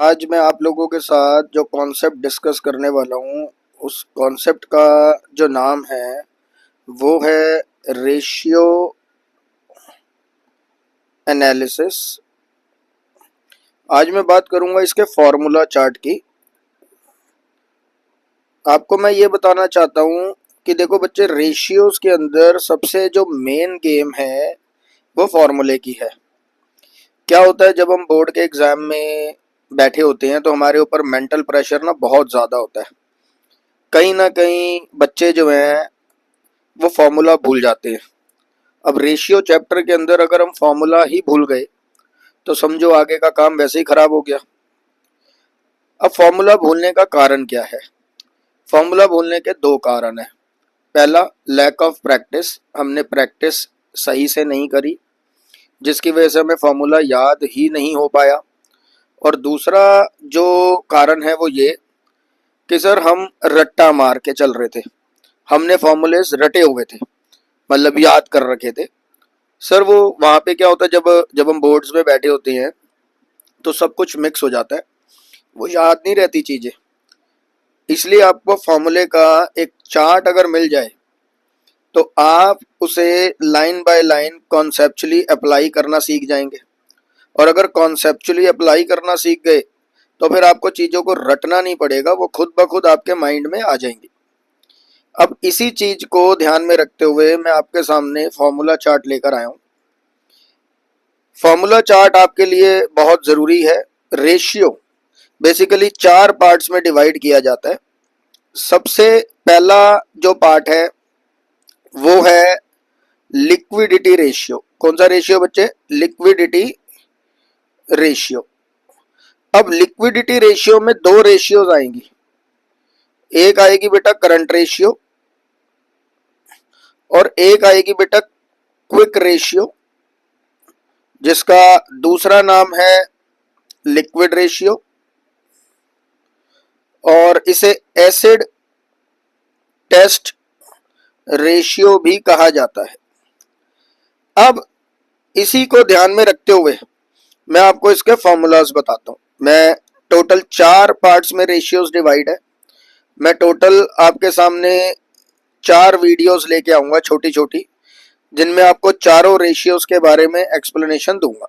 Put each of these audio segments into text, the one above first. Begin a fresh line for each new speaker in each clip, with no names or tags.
आज मैं आप लोगों के साथ जो कॉन्सेप्ट डिस्कस करने वाला हूँ उस कॉन्सेप्ट का जो नाम है वो है रेशियो एनालिसिस। आज मैं बात करूँगा इसके फॉर्मूला चार्ट की। आपको मैं ये बताना चाहता हूँ कि देखो बच्चे, रेशियोज के अंदर सबसे जो मेन गेम है वो फॉर्मूले की है। क्या होता है, जब हम बोर्ड के एग्ज़ाम में बैठे होते हैं तो हमारे ऊपर मेंटल प्रेशर ना बहुत ज़्यादा होता है। कहीं ना कहीं बच्चे जो हैं वो फॉर्मूला भूल जाते हैं। अब रेशियो चैप्टर के अंदर अगर हम फॉर्मूला ही भूल गए तो समझो आगे का काम वैसे ही खराब हो गया। अब फॉर्मूला भूलने का कारण क्या है? फॉर्मूला भूलने के दो कारण हैं। पहला, लैक ऑफ प्रैक्टिस, हमने प्रैक्टिस सही से नहीं करी जिसकी वजह से हमें फॉर्मूला याद ही नहीं हो पाया। और दूसरा जो कारण है वो ये कि सर हम रट्टा मार के चल रहे थे, हमने फॉर्मूलेस रटे हुए थे, मतलब याद कर रखे थे। सर वो वहाँ पे क्या होता है, जब जब हम बोर्ड्स में बैठे होते हैं तो सब कुछ मिक्स हो जाता है, वो याद नहीं रहती चीज़ें। इसलिए आपको फॉर्मूले का एक चार्ट अगर मिल जाए तो आप उसे line by line conceptually apply करना सीख जाएंगे। और अगर कॉन्सेप्चुअली अप्लाई करना सीख गए तो फिर आपको चीज़ों को रटना नहीं पड़ेगा, वो खुद ब खुद आपके माइंड में आ जाएंगी। अब इसी चीज़ को ध्यान में रखते हुए मैं आपके सामने फॉर्मूला चार्ट लेकर आया हूँ। फॉर्मूला चार्ट आपके लिए बहुत ज़रूरी है। रेशियो बेसिकली चार पार्ट्स में डिवाइड किया जाता है। सबसे पहला जो पार्ट है वो है लिक्विडिटी रेशियो। कौन सा रेशियो बच्चे? Liquidity ratio. अब लिक्विडिटी रेशियो में दो रेशियोज आएंगी। एक आएगी बेटा करंट रेशियो और एक आएगी बेटा क्विक रेशियो, जिसका दूसरा नाम है लिक्विड रेशियो, और इसे एसिड टेस्ट रेशियो भी कहा जाता है। अब इसी को ध्यान में रखते हुए मैं आपको इसके फॉर्मूलाज बताता हूँ। मैं टोटल चार पार्ट्स में रेशियोज डिवाइड है। मैं टोटल आपके सामने चार वीडियोस लेके आऊँगा छोटी छोटी, जिनमें आपको चारों रेशियोज के बारे में एक्सप्लेनेशन दूंगा।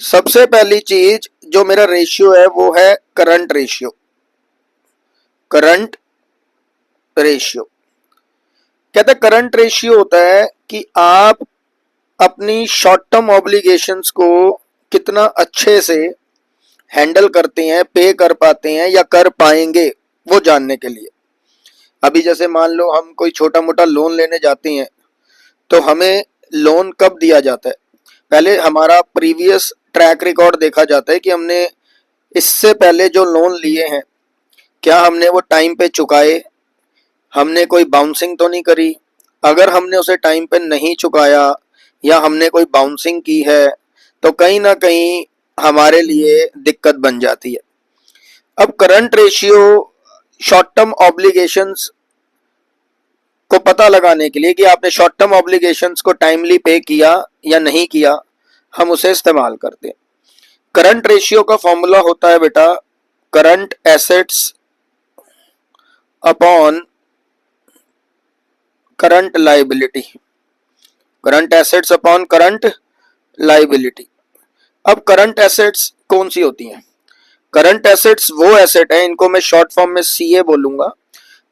सबसे पहली चीज जो मेरा रेशियो है वो है करंट रेशियो। करंट रेशियो कहते हैं, करंट रेशियो होता है कि आप अपनी शॉर्ट टर्म ऑब्लिगेशंस को कितना अच्छे से हैंडल करते हैं, पे कर पाते हैं या कर पाएंगे, वो जानने के लिए। अभी जैसे मान लो हम कोई छोटा मोटा लोन लेने जाते हैं तो हमें लोन कब दिया जाता है? पहले हमारा प्रीवियस ट्रैक रिकॉर्ड देखा जाता है कि हमने इससे पहले जो लोन लिए हैं क्या हमने वो टाइम पे चुकाए, हमने कोई बाउंसिंग तो नहीं करी। अगर हमने उसे टाइम पे नहीं चुकाया या हमने कोई बाउंसिंग की है तो कहीं ना कहीं हमारे लिए दिक्कत बन जाती है। अब current ratio short term obligations को पता लगाने के लिए कि आपने शॉर्ट टर्म ऑब्लिगेशंस को टाइमली पे किया या नहीं किया, हम उसे इस्तेमाल करते हैं। करंट रेशियो का फॉर्मूला होता है बेटा current assets upon current liability. Current assets upon current liability. अब करंट एसेट्स कौन सी होती हैं? करंट एसेट्स वो एसेट हैं, इनको मैं शॉर्ट फॉर्म में सीए बोलूंगा।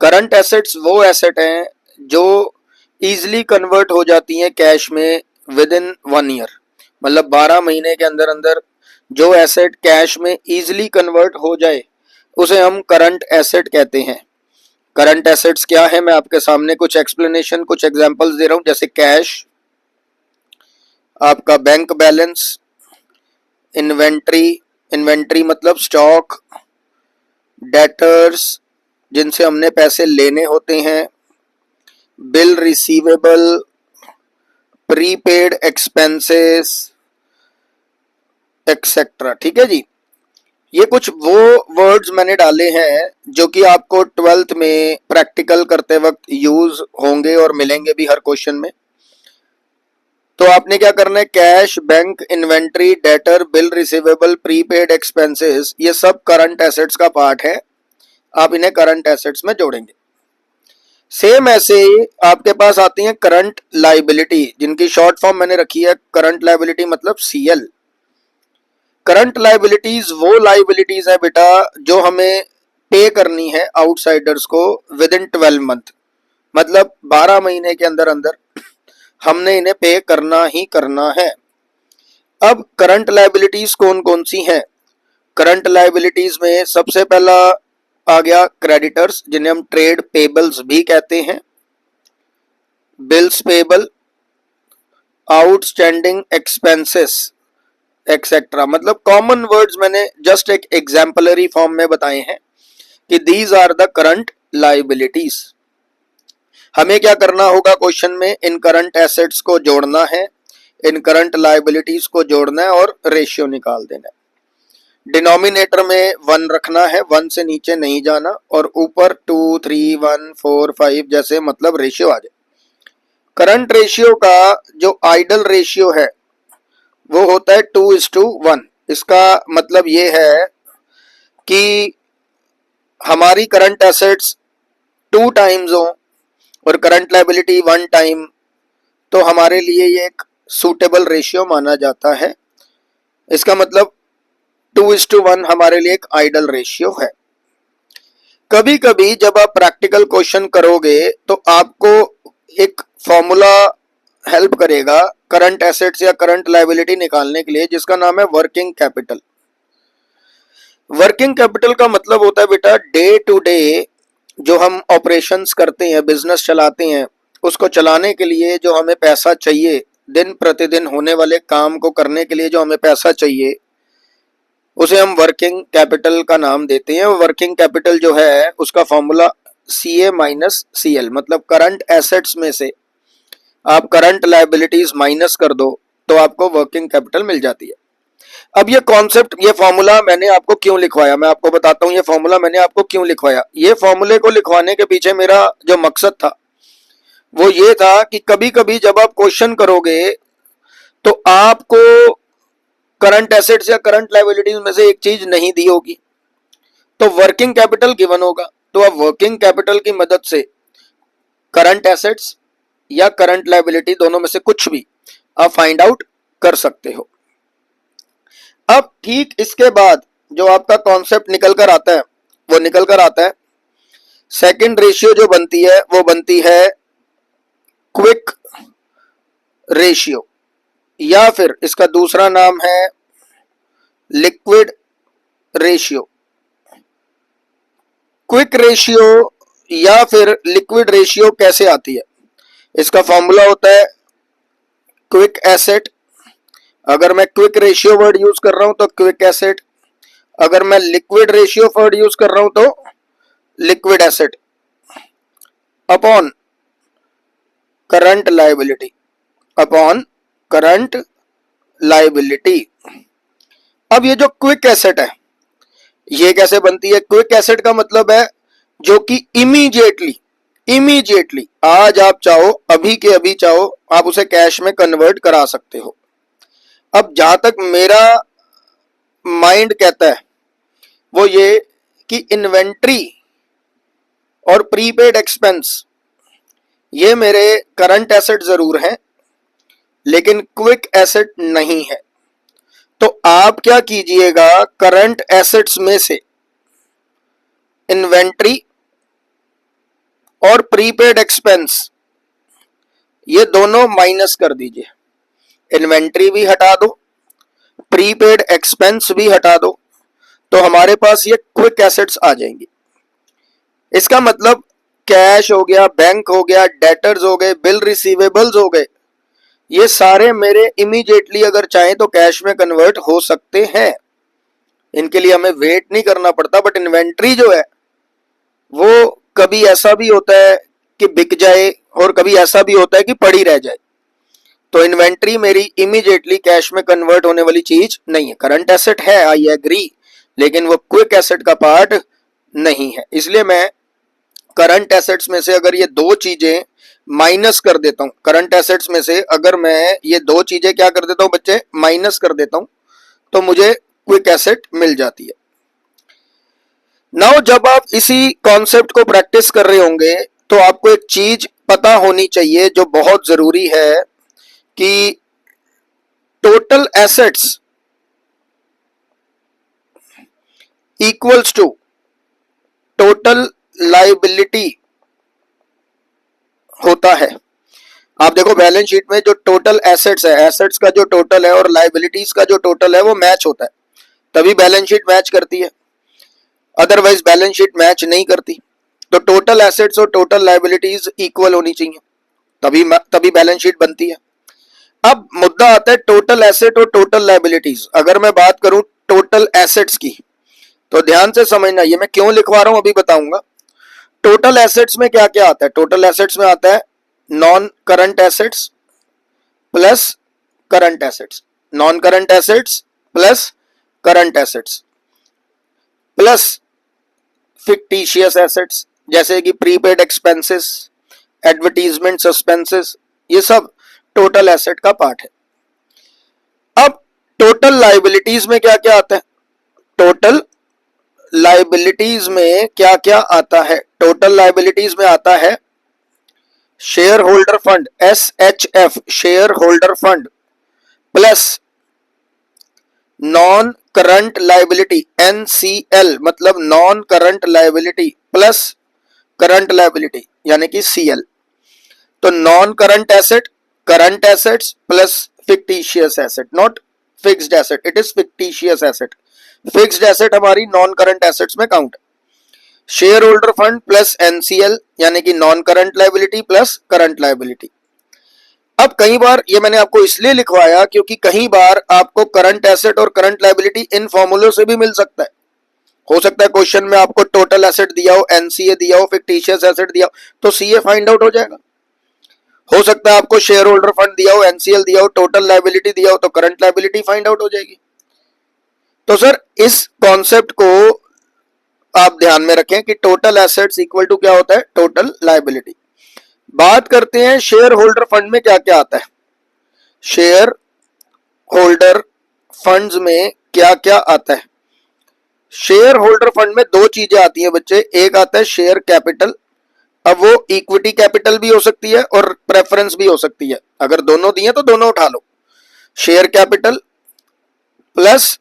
करंट एसेट्स वो एसेट हैं जो इजीली कन्वर्ट हो जाती हैं कैश में विद इन 1 ईयर, मतलब 12 महीने के अंदर अंदर जो एसेट कैश में इजीली कन्वर्ट हो जाए उसे हम करंट एसेट कहते हैं। करंट एसेट्स क्या है, मैं आपके सामने कुछ एक्सप्लेनेशन, कुछ एग्जांपल्स दे रहा हूं। जैसे कैश, आपका बैंक बैलेंस, इन्वेंट्री, इन्वेंट्री मतलब स्टॉक, डेटर्स जिनसे हमने पैसे लेने होते हैं, bill receivable, prepaid expenses etcetera. ठीक है जी, ये कुछ वो वर्ड्स मैंने डाले हैं जो कि आपको 12th में प्रैक्टिकल करते वक्त यूज होंगे और मिलेंगे भी हर क्वेश्चन में। तो आपने क्या करना है, cash, bank, inventory, debtor, bill receivable, prepaid expenses, ये सब करंट एसेट्स का पार्ट है, आप इन्हें करंट एसेट्स में जोड़ेंगे। सेम ऐसे ही आपके पास आती है करंट लाइबिलिटी, जिनकी शॉर्ट फॉर्म मैंने रखी है करंट लाइबिलिटी मतलब सीएल। करंट लाइबिलिटीज वो लाइबिलिटीज है बेटा जो हमें पे करनी है आउटसाइडर्स को विद इन 12 मंथ, मतलब 12 महीने के अंदर अंदर हमने इन्हें पे करना ही करना है। अब करंट लायबिलिटीज कौन कौन सी हैं? करंट लायबिलिटीज में सबसे पहला आ गया क्रेडिटर्स, जिन्हें हम ट्रेड पेबल्स भी कहते हैं, bills payable, outstanding expenses etcetera. मतलब कॉमन वर्ड्स मैंने जस्ट एक एग्जाम्पलरी फॉर्म में बताए हैं कि these are the current liabilities. हमें क्या करना होगा क्वेश्चन में, इन करंट एसेट्स को जोड़ना है, इन करंट लायबिलिटीज को जोड़ना है और रेशियो निकाल देना है। डिनोमिनेटर में 1 रखना है, 1 से नीचे नहीं जाना, और ऊपर 2, 3, 1, 4, 5 जैसे मतलब रेशियो आ जाए। करंट रेशियो का जो आइडल रेशियो है वो होता है 2:1। इसका मतलब ये है कि हमारी करंट एसेट्स 2 टाइम्स हो और करंट लायबिलिटी 1 टाइम, तो हमारे लिए ये एक सूटेबल रेशियो माना जाता है। इसका मतलब 2:1 हमारे लिए एक आइडल रेशियो है। कभी कभी जब आप प्रैक्टिकल क्वेश्चन करोगे तो आपको एक फॉर्मूला हेल्प करेगा करंट एसेट्स या करंट लायबिलिटी निकालने के लिए, जिसका नाम है वर्किंग कैपिटल। वर्किंग कैपिटल का मतलब होता है बेटा डे टू डे जो हम ऑपरेशंस करते हैं, बिजनेस चलाते हैं, उसको चलाने के लिए जो हमें पैसा चाहिए, दिन प्रतिदिन होने वाले काम को करने के लिए जो हमें पैसा चाहिए, उसे हम वर्किंग कैपिटल का नाम देते हैं। वर्किंग कैपिटल जो है उसका फॉर्मूला CA माइनस CL, मतलब करंट एसेट्स में से आप करंट लायबिलिटीज माइनस कर दो तो आपको वर्किंग कैपिटल मिल जाती है। अब ये कॉन्सेप्ट, ये फॉर्मूला मैंने आपको क्यों लिखवाया, मैं आपको बताता हूँ ये फॉर्मूला मैंने आपको क्यों लिखवाया। ये फॉर्मूले को लिखवाने के पीछे मेरा जो मकसद था वो ये था कि कभी कभी जब आप क्वेश्चन करोगे तो आपको करंट एसेट्स या करंट लायबिलिटीज में से एक चीज नहीं दी होगी, तो वर्किंग कैपिटल गिवन होगा, तो आप वर्किंग कैपिटल की मदद से करंट एसेट्स या करंट लायबिलिटी दोनों में से कुछ भी आप फाइंड आउट कर सकते हो। अब ठीक इसके बाद जो आपका कॉन्सेप्ट निकल कर आता है वो निकल कर आता है सेकंड रेशियो जो बनती है वो बनती है क्विक रेशियो, या फिर इसका दूसरा नाम है लिक्विड रेशियो। क्विक रेशियो या फिर लिक्विड रेशियो कैसे आती है? इसका फॉर्मूला होता है क्विक एसेट। अगर मैं क्विक रेशियो वर्ड यूज कर रहा हूं तो क्विक एसेट, अगर मैं लिक्विड रेशियो वर्ड यूज कर रहा हूं तो liquid asset upon current liability, upon current liability. अब ये जो क्विक एसेट है ये कैसे बनती है? क्विक एसेट का मतलब है जो कि इमीडिएटली आज आप चाहो, अभी के अभी चाहो, आप उसे कैश में कन्वर्ट करा सकते हो। अब जहां तक मेरा माइंड कहता है वो ये कि इन्वेंट्री और प्रीपेड एक्सपेंस ये मेरे करंट एसेट जरूर हैं लेकिन क्विक एसेट नहीं है। तो आप क्या कीजिएगा, करंट एसेट्स में से इन्वेंट्री और प्रीपेड एक्सपेंस ये दोनों माइनस कर दीजिए। इन्वेंट्री भी हटा दो, प्रीपेड एक्सपेंस भी हटा दो, तो हमारे पास ये क्विक एसेट्स आ जाएंगी। इसका मतलब कैश हो गया, बैंक हो गया, डेटर्स हो गए, बिल रिसीवेबल्स हो गए, ये सारे मेरे इमीडिएटली अगर चाहें तो कैश में कन्वर्ट हो सकते हैं, इनके लिए हमें वेट नहीं करना पड़ता। बट इन्वेंट्री जो है वो कभी ऐसा भी होता है कि बिक जाए और कभी ऐसा भी होता है कि पड़ी रह जाए, तो इन्वेंट्री मेरी इमीडिएटली कैश में कन्वर्ट होने वाली चीज नहीं है। करंट एसेट है, आई एग्री, लेकिन वो क्विक एसेट का पार्ट नहीं है। इसलिए मैं करंट एसेट्स में से अगर ये दो चीजें माइनस कर देता हूं, करंट एसेट्स में से अगर मैं ये दो चीजें क्या कर देता हूं बच्चे, माइनस कर देता हूं, तो मुझे क्विक एसेट मिल जाती है। नाउ जब आप इसी कॉन्सेप्ट को प्रैक्टिस कर रहे होंगे तो आपको एक चीज पता होनी चाहिए जो बहुत जरूरी है कि total assets equals to total liability होता है। आप देखो बैलेंस शीट में जो टोटल एसेट्स है, एसेट्स का जो टोटल है और लायबिलिटीज का जो टोटल है वो मैच होता है, तभी बैलेंस शीट मैच करती है, अदरवाइज बैलेंस शीट मैच नहीं करती। तो टोटल एसेट्स और टोटल लायबिलिटीज इक्वल होनी चाहिए, तभी तभी बैलेंस शीट बनती है। अब मुद्दा आता है टोटल एसेट और टोटल लायबिलिटीज। अगर मैं बात करूं टोटल एसेट्स की, तो ध्यान से समझना, ये मैं क्यों लिखवा रहा हूं अभी बताऊंगा। टोटल एसेट्स में क्या क्या आता है, टोटल एसेट्स में आता है non current assets plus current assets, non current assets plus current assets plus fictitious assets जैसे कि प्रीपेड एक्सपेंसेस, एडवर्टीजमेंट सस्पेंसेस, ये सब टोटल एसेट का पार्ट है। अब टोटल लायबिलिटीज में क्या क्या आता है, टोटल लायबिलिटीज में क्या क्या आता है, टोटल लायबिलिटीज में आता है share holder fund SHF, share holder fund plus non current liability NCL, मतलब non current liability plus current liability यानी कि CL। तो non current asset, current assets plus fictitious asset, not fixed asset, it is fictitious asset. Fixed asset हमारी non current assets में count. Share holder fund plus NCL यानी कि non current liability plus current liability. अब कई बार ये मैंने आपको इसलिए लिखवाया क्योंकि कई बार आपको करंट एसेट और करंट लायबिलिटी इन फॉर्मूलों से भी मिल सकता है। हो सकता है क्वेश्चन में आपको टोटल एसेट दिया हो, NCA दिया हो, फिक्टिशियस एसेट दिया हो, तो CA फाइंड आउट हो जाएगा। हो सकता है आपको शेयर होल्डर फंड दिया हो, NCL दिया हो, टोटल लायबिलिटी दिया हो, तो करंट लायबिलिटी फाइंड आउट हो जाएगी। तो सर इस कॉन्सेप्ट को आप ध्यान में रखें कि टोटल एसेट्स इक्वल टू क्या होता है, टोटल लायबिलिटी। बात करते हैं शेयर होल्डर फंड में क्या क्या आता है। शेयर होल्डर फंड्स में क्या क्या आता है, शेयर होल्डर फंड में दो चीजें आती हैं बच्चे, एक आता है शेयर कैपिटल, अब वो इक्विटी कैपिटल भी हो सकती है और प्रेफरेंस भी हो सकती है, अगर दोनों दिए तो दोनों उठा लो। Share capital plus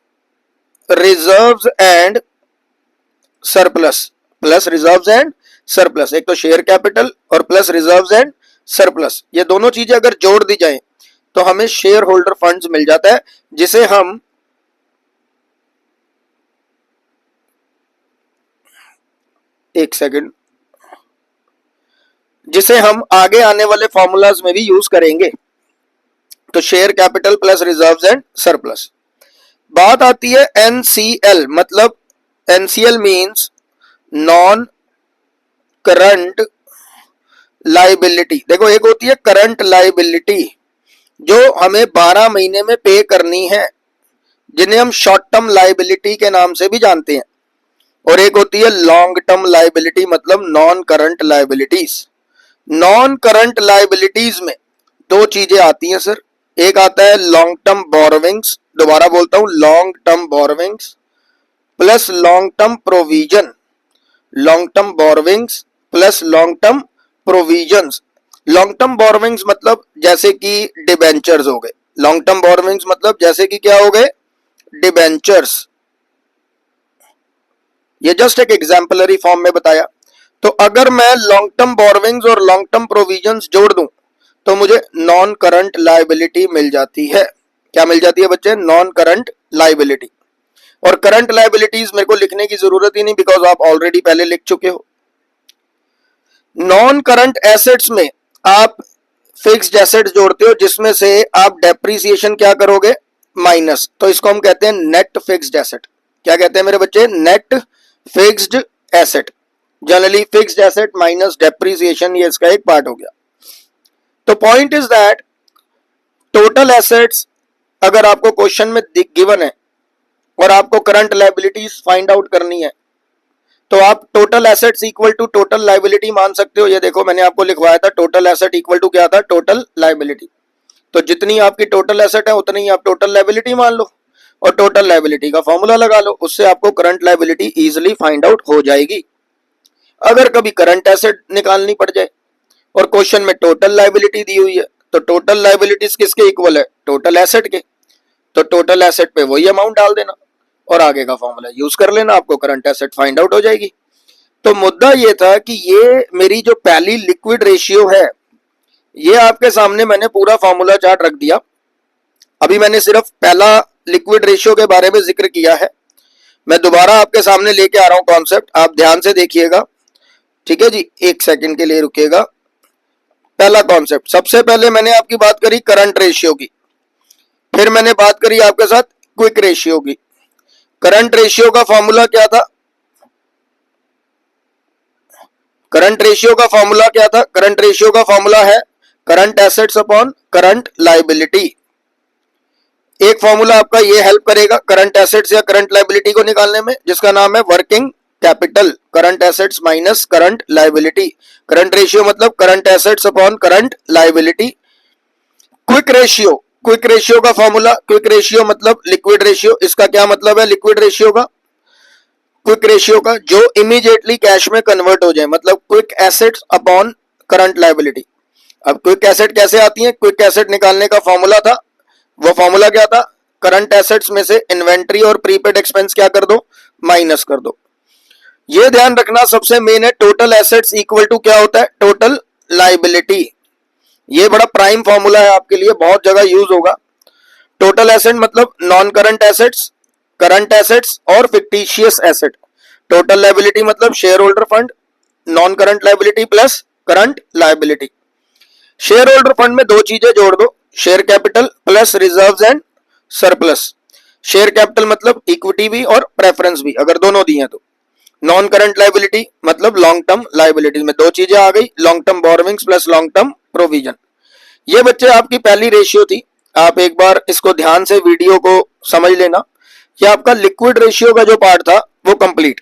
reserves and surplus, plus reserves and surplus, एक तो शेयर कैपिटल और प्लस रिजर्व्स एंड सरप्लस, ये दोनों चीजें अगर जोड़ दी जाए तो हमें शेयर होल्डर फंड्स मिल जाता है, जिसे हम एक सेकंड, जिसे हम आगे आने वाले फॉर्मूलाज में भी यूज करेंगे। तो share capital plus reserves and surplus. बात आती है NCL, मतलब NCL means non current liability. देखो एक होती है करंट लायबिलिटी जो हमें 12 महीने में पे करनी है, जिन्हें हम शॉर्ट टर्म लायबिलिटी के नाम से भी जानते हैं, और एक होती है लॉन्ग टर्म लायबिलिटी, मतलब non current liabilities. Non current liabilities में दो चीजें आती हैं सर, एक आता है लॉन्ग टर्म बोरोविंग्स, दोबारा बोलता हूं long term borrowings plus long term provision, long term borrowings plus long term provisions. Long term borrowings मतलब जैसे कि डिबेंचर्स हो गए, लॉन्ग टर्म बोरोविंग्स मतलब जैसे कि क्या हो गए, डिबेंचर्स। ये जस्ट एक एग्जाम्पलरी फॉर्म में बताया। तो अगर मैं लॉन्ग टर्म बोरोविंग्स और लॉन्ग टर्म प्रोविजंस जोड़ दूं तो मुझे नॉन करंट लायबिलिटी मिल जाती है। क्या मिल जाती है बच्चे, नॉन करंट लायबिलिटी। और करंट लायबिलिटीज मेरे को लिखने की जरूरत ही नहीं, बिकॉज आप ऑलरेडी पहले लिख चुके हो। नॉन करंट एसेट्स में आप फिक्स्ड एसेट्स जोड़ते हो, जिसमें से आप डेप्रिसिएशन क्या करोगे, माइनस, तो इसको हम कहते हैं नेट फिक्स्ड एसेट। क्या कहते हैं मेरे बच्चे, net fixed asset. Generally fixed asset minus depreciation, ये इसका एक पार्ट हो गया। तो point is that total assets अगर आपको क्वेश्चन में गिवन है और आपको करंट लायबिलिटीज फाइंड आउट करनी है, तो आप total assets equal to total liability मान सकते हो। ये देखो मैंने आपको लिखवाया था टोटल एसेट इक्वल टू क्या था, टोटल लाइबिलिटी। तो जितनी आपकी टोटल एसेट है उतनी ही आप टोटल लाइबिलिटी मान लो और टोटल लाइबिलिटी का फॉर्मूला लगा लो, उससे आपको current liability easily find out हो जाएगी। अगर कभी करंट एसेट निकालनी पड़ जाए और क्वेश्चन में टोटल लाइबिलिटी दी हुई है तो टोटल लाइबिलिटीज किसके इक्वल है, टोटल एसेट के, तो टोटल एसेट पे वही अमाउंट डाल देना और आगे का फॉर्मूला यूज कर लेना, आपको करंट एसेट फाइंड आउट हो जाएगी। तो मुद्दा ये था कि ये मेरी जो पहली लिक्विड रेशियो है, ये आपके सामने मैंने पूरा फॉर्मूला चार्ट रख दिया। अभी मैंने सिर्फ पहला लिक्विड रेशियो के बारे में जिक्र किया है। मैं दोबारा आपके सामने लेके आ रहा हूं कॉन्सेप्ट, आप ध्यान से देखिएगा, ठीक है जी, एक सेकंड के लिए रुकिएगा। पहला कॉन्सेप्ट, सबसे पहले मैंने आपकी बात करी करंट रेशियो की, फिर मैंने बात करी आपके साथ क्विक रेशियो की। करंट रेशियो का फॉर्मूला क्या था, करंट रेशियो का फॉर्मूला क्या था, करंट रेशियो का फॉर्मूला है current assets upon current liability. एक फॉर्मूला आपका ये हेल्प करेगा करंट एसेट्स या करंट लाइबिलिटी को निकालने में, जिसका नाम है working capital, current assets minus current liability. Current ratio मतलब current assets upon current liability. Quick ratio, quick ratio का फॉर्मूला, क्विक रेशियो मतलब लिक्विड रेशियो। इसका क्या मतलब है लिक्विड रेशियो का, क्विक रेशियो का, जो इमीडिएटली कैश में कन्वर्ट हो जाए, मतलब quick assets upon current liability. अब क्विक एसेट कैसे आती है, क्विक एसेट निकालने का फॉर्मूला था, वो फॉर्मूला क्या था, करंट एसेट्स में से इन्वेंट्री और प्रीपेड एक्सपेंस क्या कर दो, माइनस कर दो। ये ध्यान रखना सबसे मेन है, टोटल एसेट्स इक्वल टू क्या होता है, टोटल लाइबिलिटी। ये बड़ा प्राइम फॉर्मूला है आपके लिए, बहुत जगह यूज होगा। टोटल एसेट मतलब non current assets, current assets और फिक्टिशियस एसेट। टोटल लाइबिलिटी मतलब share holder fund, non current liability plus current liability. Share holder fund में दो चीजें जोड़ दो, share capital plus reserves and surplus. Share capital मतलब equity भी और प्रेफरेंस भी, अगर दोनों दिए हैं तो। नॉन करंट लाइबिलिटी मतलब लॉन्ग टर्म लाइबिलिटी में दो चीजें आ गई, long term borrowings plus long term provision. ये बच्चे आपकी पहली रेशियो थी, आप एक बार इसको ध्यान से वीडियो को समझ लेना। ये आपका लिक्विड रेशियो का जो पार्ट था वो कंप्लीट।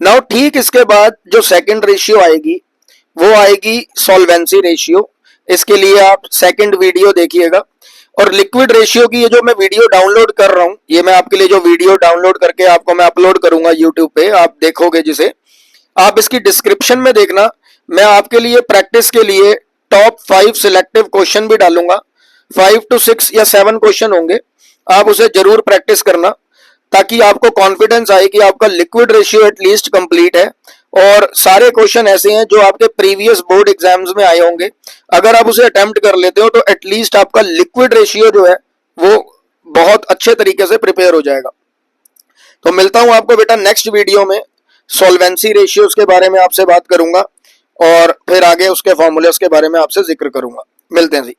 नाउ ठीक इसके बाद जो सेकंड रेशियो आएगी वो आएगी सॉल्वेंसी रेशियो। इसके लिए आप सेकंड वीडियो देखिएगा। और लिक्विड रेशियो की ये जो मैं वीडियो डाउनलोड कर रहा हूं, ये मैं आपके लिए जो वीडियो डाउनलोड करके आपको मैं अपलोड करूंगा यूट्यूब पे, आप देखोगे जिसे, आप इसकी डिस्क्रिप्शन में देखना, मैं आपके लिए प्रैक्टिस के लिए टॉप 5 सिलेक्टिव क्वेश्चन भी डालूंगा। 5 to 6 या 7 क्वेश्चन होंगे, आप उसे जरूर प्रैक्टिस करना ताकि आपको कॉन्फिडेंस आए कि आपका लिक्विड रेशियो एटलीस्ट कंप्लीट है। और सारे क्वेश्चन ऐसे हैं जो आपके प्रीवियस बोर्ड एग्जाम्स में आए होंगे, अगर आप उसे अटेम्प्ट कर लेते हो तो एटलीस्ट आपका लिक्विड रेशियो जो है वो बहुत अच्छे तरीके से प्रिपेयर हो जाएगा। तो मिलता हूं आपको बेटा नेक्स्ट वीडियो में, सॉल्वेंसी रेशियोज के बारे में आपसे बात करूंगा और फिर आगे उसके फॉर्मूलेस के बारे में आपसे जिक्र करूंगा। मिलते हैं जी।